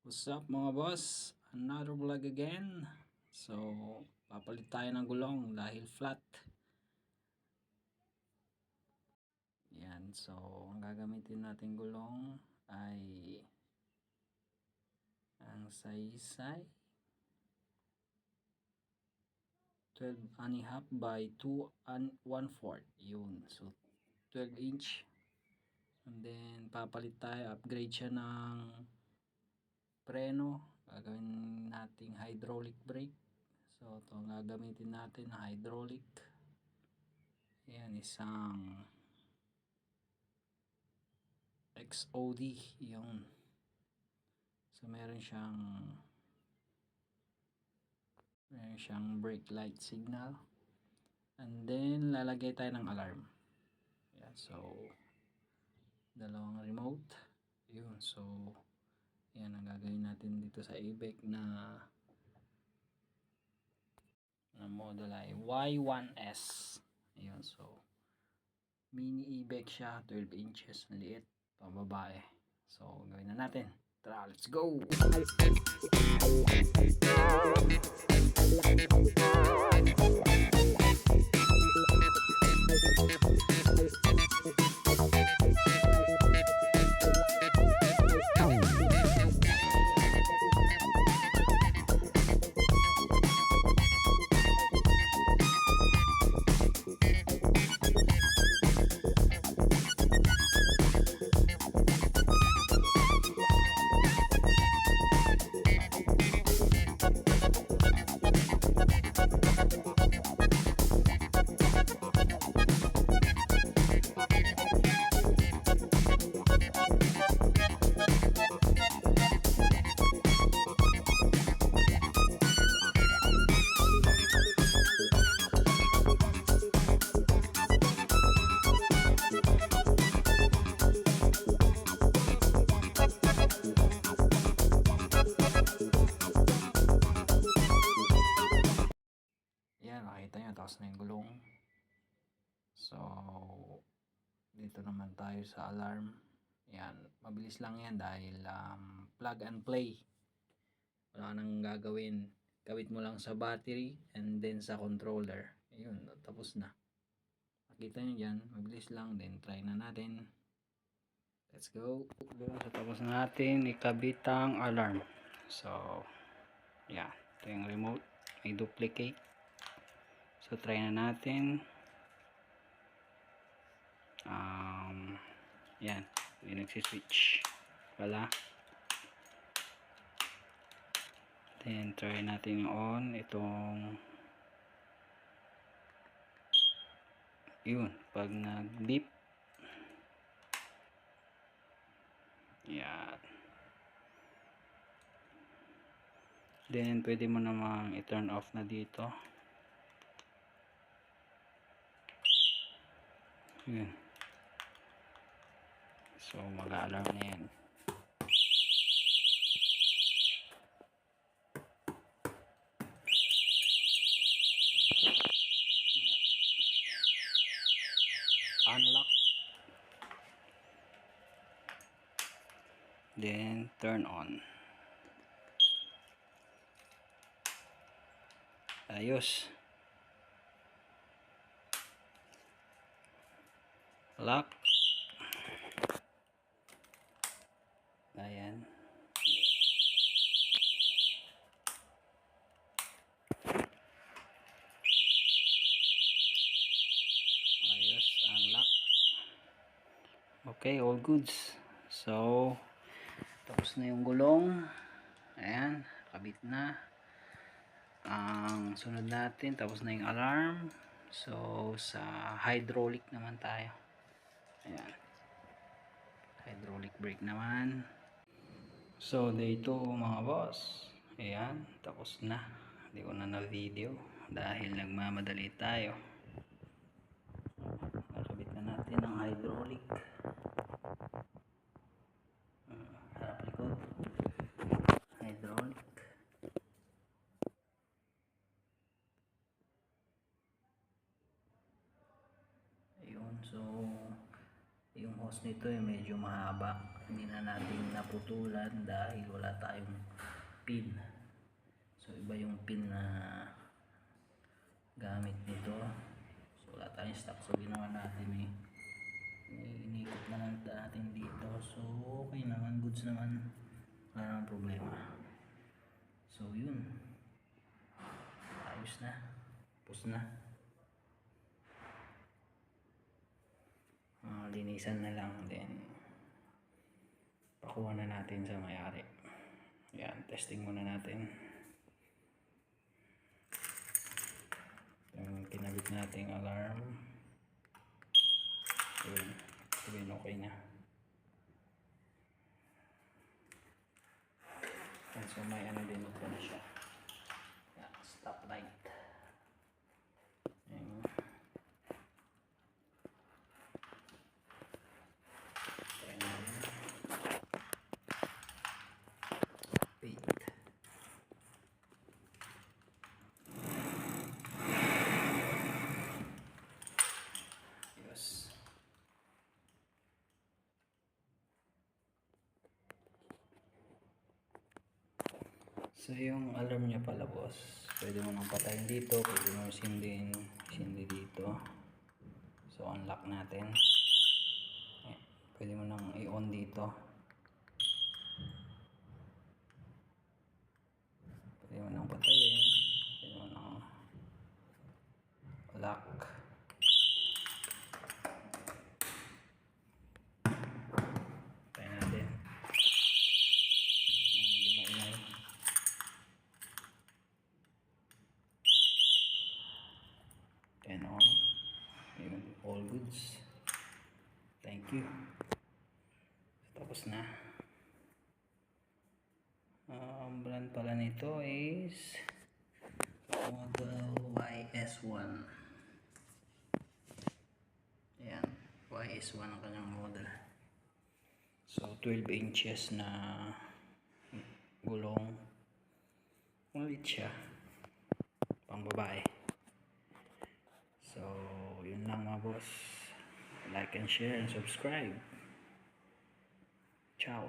What's up mga boss? Another vlog again. So, papalit tayo ng gulong dahil flat. Yan. So, ang gagamitin natin gulong ay ang saysay 12.5 by 2 and 1/4. Yun. So, 12 inch. And then, papalit tayo. Upgrade siya ng preno. Gagawin nating hydraulic brake. So, ito ang gagamitin natin na hydraulic. Ayan, isang XOD yung. So, meron siyang brake light signal. And then, lalagay tayo ng alarm. Ayan, so, dalawang remote. Yun, so, yan ang gagawin natin dito sa ABEC na model ay Y1S. Ayun, so mini ABEC siya, 12 inches, liit, pababae. So gawin na natin. Tara, let's go. Yan, makita nyo, tapos na yung gulong. So, dito naman tayo sa alarm. Yan, mabilis lang yan dahil plug and play. Wala nang gagawin. Kawit mo lang sa battery and then sa controller. Ayun, tapos na. Makita nyo dyan, mabilis lang. Then, try na natin. Let's go. So, tapos na natin ikabit ang alarm. So, yan. Ito yung remote. May duplicate. So, try na natin. Yan. Hindi nagsiswitch. Wala. Then, try natin yung on. Itong yun. Pag nag-beep. Yan. Then, pwede mo namang i-turn off na dito. Yan. So, mag-alarm na yan. Unlock. Then, turn on. Ayos. Lock. Ayan. Ayos. Unlock. Okay, all goods. So, tapos na yung gulong. Ayan. Kabit na. Ang sunod natin, tapos na yung alarm. So, sa hydraulic naman tayo. Ayan. Hydraulic brake naman. So, day 2 mga boss. Ayan, tapos na. Hindi ko na na-video dahil nagmamadali tayo. Nakabit na natin ang hydraulic. Harap likod. Hydraulic. Ayun, so yung hose nito ay medyo mahaba. hindi na natin naputulan dahil wala tayong pin. So iba yung pin na gamit nito. So wala tayong stock, so ginawa natin inikot na lang natin dito. So okay naman, goods naman, wala namang problema. So yun, ayos na, tapos na. Linisan na lang, then pakuha na natin sa may-ari. Yan, testing muna natin. Yung kinabit nating alarm, yun, okay na. And so may ano din ito na siya. Yan, stop light. Yan. So yung alarm niya pala boss, pwede mo nang patayin dito, pwede mo sindi dito. So unlock natin. Pwede mo nang i-on dito. Pwede mo nang patayin. Pwede mo nang lock. Patayin natin. Medyo maingay. Turn on. Ayun, all goods. Thank you. Tapos na. Brand pala nito is Model YS1. Ayan, YS1 ang kanyang model. So 12 inches na gulong. Malit siya, pang babae. So yun lang mga boss. Like and share and subscribe. Ciao.